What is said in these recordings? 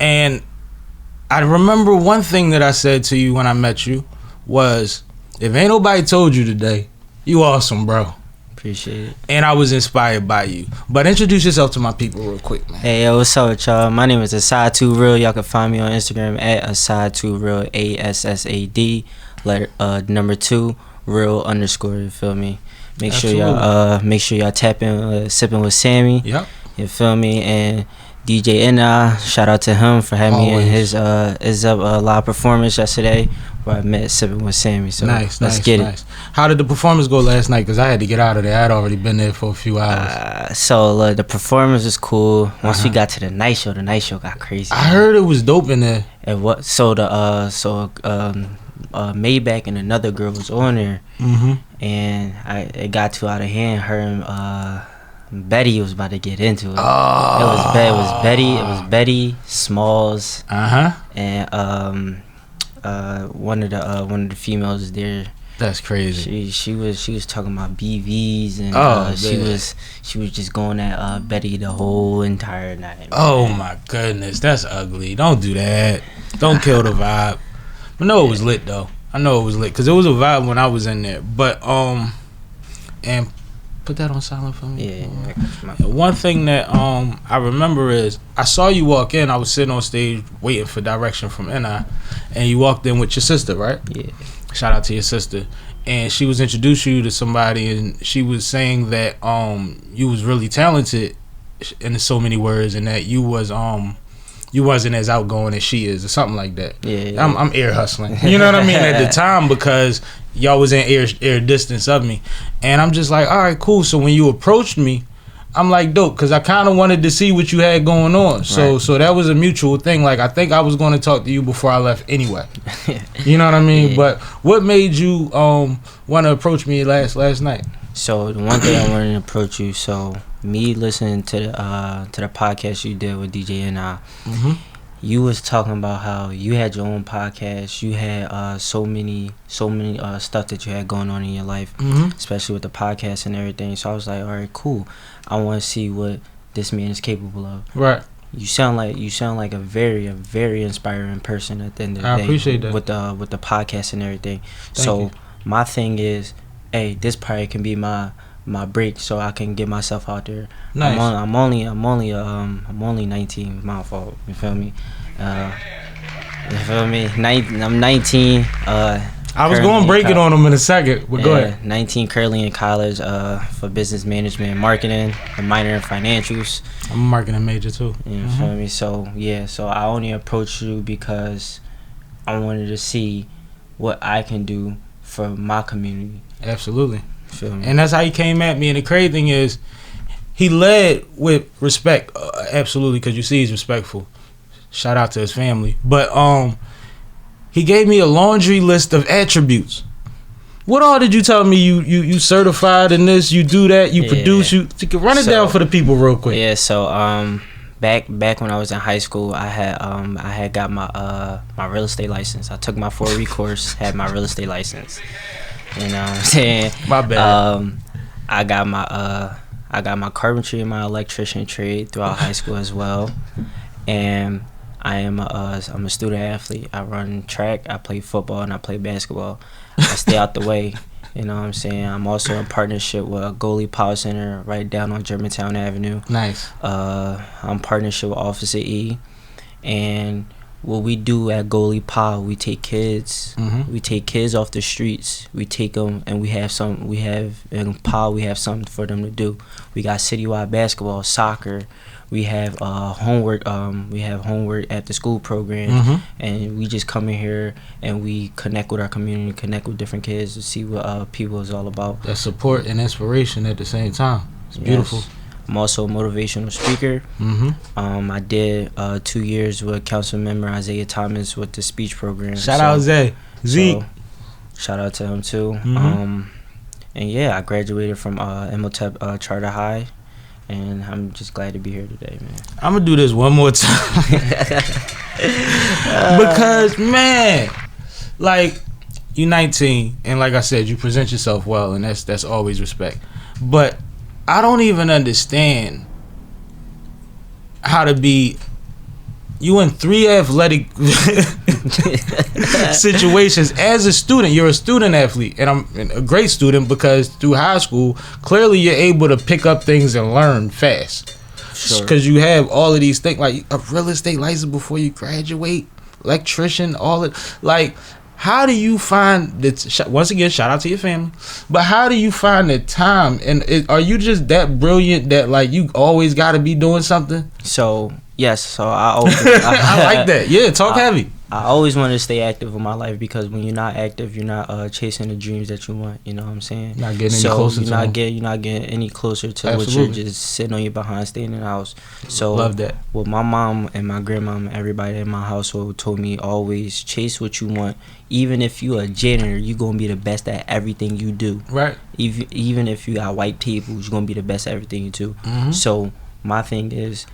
And I remember one thing that I said to you when I met you was, if ain't nobody told you today, you awesome, bro. Appreciate it. And I was inspired by you. But introduce yourself to my people real quick, man. Hey, yo, what's up with y'all? My name is Assad2Real. Y'all can find me on Instagram at Assad2Real, ASSAD, number 2, real _, you feel me? Make sure y'all tap in Sippin' with Sammie. Yep. You feel me? And DJ Ina, shout out to him for having me in his live performance yesterday where I met Sippin' with Sammie. So let's get it. How did the performance go last night? Because I had to get out of there. I had already been there for a few hours. So the performance was cool. Once we got to the night show got crazy. I heard it was dope in there. And what? So Maybach and another girl was on there, and it got too out of hand. Her and Betty was about to get into it. Oh. It was Betty, Smalls, and one of the females there. That's crazy. She was talking about BVs and she was just going at Betty the whole entire night. Man. Oh my goodness, that's ugly. Don't do that. Don't kill the vibe. I know it was lit though. I know it was lit because it was a vibe when I was in there. But and put that on silent for me. Yeah. One thing that I remember is I saw you walk in. I was sitting on stage waiting for direction from NI, and you walked in with your sister, right? Yeah. Shout out to your sister. And she was introducing you to somebody, and she was saying that you was really talented in so many words, and that you wasn't as outgoing as she is, or something like that. Yeah. I'm ear hustling. You know what I mean? At the time, because y'all was in air distance of me, and I'm just like, all right, cool. So when you approached me, I'm like, dope, because I kind of wanted to see what you had going on. So that was a mutual thing. Like, I think I was going to talk to you before I left anyway. You know what I mean? Yeah. But what made you want to approach me last night? So the one thing I wanted to approach you, so me listening to the podcast you did with DJ and I, you was talking about how you had your own podcast. You had so many stuff that you had going on in your life, especially with the podcast and everything. So I was like, all right, cool. I want to see what this man is capable of. Right. You sound like a very inspiring person at the end of the day. I appreciate that with the podcast and everything. Thank you. My thing is, hey, this probably can be my break, so I can get myself out there. Nice. I'm only 19. My fault. You feel me? I'm 19. I was going to break it on them in a second, but go ahead. 19, currently in college for business management and marketing, a minor in financials. I'm a marketing major too. You feel me? So I only approached you because I wanted to see what I can do for my community. Absolutely. Feel me? And that's how he came at me. And the crazy thing is, he led with respect, absolutely, because you see he's respectful. Shout out to his family. But he gave me a laundry list of attributes. What all did you tell me? You certified in this, you do that, you produce, you can run it down for the people real quick. Yeah, so back when I was in high school, I had got my real estate license. I took my 4-week course, had my real estate license. You know what I'm saying? My bad. I got my carpentry and my electrician trade throughout high school as well. And I'm a student athlete. I run track, I play football, and I play basketball. I stay out the way. You know what I'm saying? I'm also in partnership with a goalie power center right down on Germantown Avenue. Nice. I'm partnership with Officer E. And what we do at Goalie Power, we take kids. We take kids off the streets. We take them, and we have in Power, we have something for them to do. We got citywide basketball, soccer. We have homework. We have homework at the school program, and we just come in here and we connect with our community, connect with different kids to see what people is all about. That's support and inspiration at the same time. It's beautiful. Yes. I'm also a motivational speaker. I did 2 years with Council Member Isaiah Thomas with the speech program. Shout out Zay. Zeke. So, shout out to him too. And yeah, I graduated from Imhotep Charter High. And I'm just glad to be here today, man. I'm gonna do this one more time. Because, man, like, you're 19, and like I said, you present yourself well, and that's always respect. But I don't even understand how to be You in 3 athletic situations as a student. You're a student athlete, and I'm a great student because through high school, clearly you're able to pick up things and learn fast. Because you have all of these things, like a real estate license before you graduate, electrician, all it. Like, how do you find the? Once again, shout out to your family. But how do you find the time? And are you just that brilliant that like you always got to be doing something? So yes, so I always, I like that. Yeah, talk heavy. I always want to stay active in my life because when you're not active, you're not chasing the dreams that you want. You know what I'm saying? Not getting any closer. You're not getting any closer to Absolutely. What you're just sitting on your behind, staying in the house. So love that. Well, my mom and my grandmom and everybody in my household told me always chase what you want. Even if you a janitor, you gonna be the best at everything you do. Right. Even if you got white tables, you're gonna be the best at everything you do. Mm-hmm. So my thing is,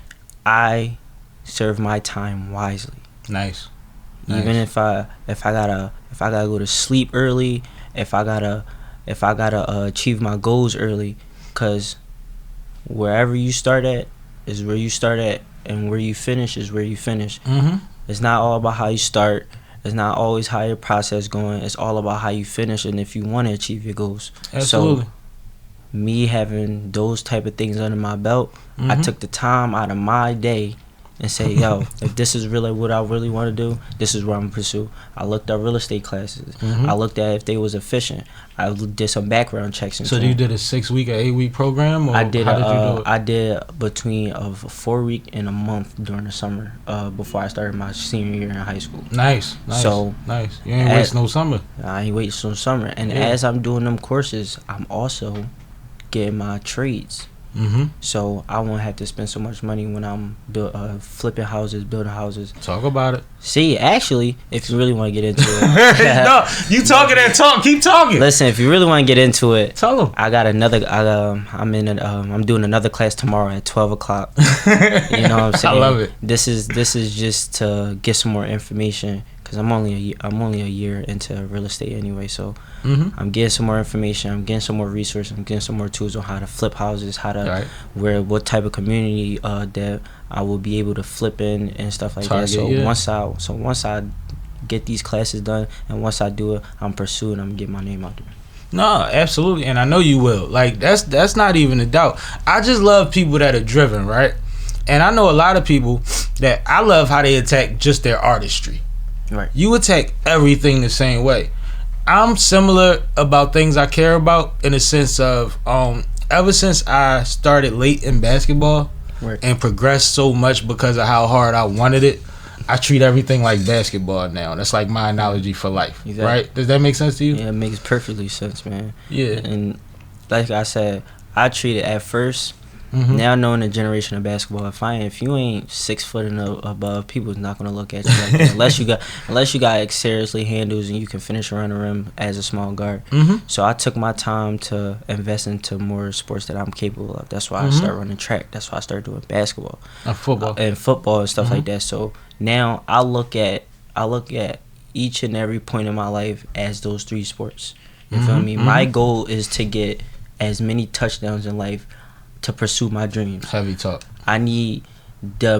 I serve my time wisely. Nice. Even if I gotta go to sleep early, if I gotta achieve my goals early, cause wherever you start at is where you start at, and where you finish is where you finish. Mm-hmm. It's not all about how you start. It's not always how your process going. It's all about how you finish and if you want to achieve your goals. Absolutely. So me having those type of things under my belt, Mm-hmm. I took the time out of my day and say, yo, if this is really what I really want to do, this is what I'm going to pursue. I looked at real estate classes. Mm-hmm. I looked at if they was efficient. I did some background checks. So you did a 6-week or 8-week program? Or I did. How did you do it? I did between a 4-week and a month during the summer before I started my senior year in high school. Nice. So nice. You ain't wasting no summer. I ain't wasting no summer. And as I'm doing them courses, I'm also getting my trades. Mm-hmm. So I won't have to spend so much money when I'm flipping houses, building houses. Talk about it. See, actually, if you really want to get into it, no, you talking that talk. Keep talking. Listen, if you really want to get into it, tell them. I got another. I'm doing another class tomorrow at 12:00. You know what I'm saying? I love it. This is just to get some more information. Cause I'm only a year into real estate anyway, so Mm-hmm. I'm getting some more information. I'm getting some more resources. I'm getting some more tools on how to flip houses, how to what type of community that I will be able to flip in and stuff like that. So once I get these classes done and once I do it, I'm pursuing. I'm getting my name out there. No, absolutely, and I know you will. Like that's not even a doubt. I just love people that are driven, right? And I know a lot of people that I love how they attack just their artistry. Right. You attack everything the same way. I'm similar about things I care about in the sense of ever since I started late in basketball and progressed so much because of how hard I wanted it, I treat everything like basketball now. That's like my analogy for life. Exactly. Right? Does that make sense to you? Yeah, it makes perfectly sense, man. Yeah. And like I said, I treat it at first. Mm-hmm. Now knowing the generation of basketball, if you ain't 6 foot and above, people's not gonna look at you like that unless you got seriously handles and you can finish around the rim as a small guard. Mm-hmm. So I took my time to invest into more sports that I'm capable of. That's why I Mm-hmm. started running track. That's why I started doing basketball, football, and stuff like that. So now I look at each and every point in my life as those 3 sports. You feel me? My goal is to get as many touchdowns in life to pursue my dreams. Heavy talk. I need to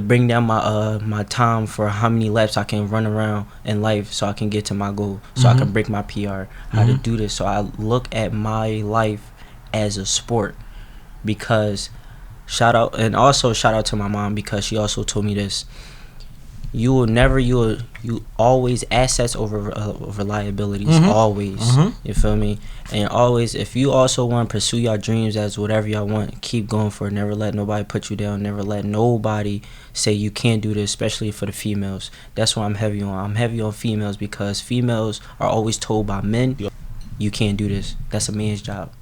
bring down my time for how many laps I can run around in life so I can get to my goal, so I can break my PR, how to do this. So I look at my life as a sport, because shout out to my mom, because she also told me this: you always assets over liabilities, always. You feel me? And always, if you also want to pursue your dreams as whatever y'all want, keep going for it. Never let nobody put you down. Never let nobody say you can't do this, especially for the females. That's what I'm heavy on. I'm heavy on females because females are always told by men, you can't do this. That's a man's job.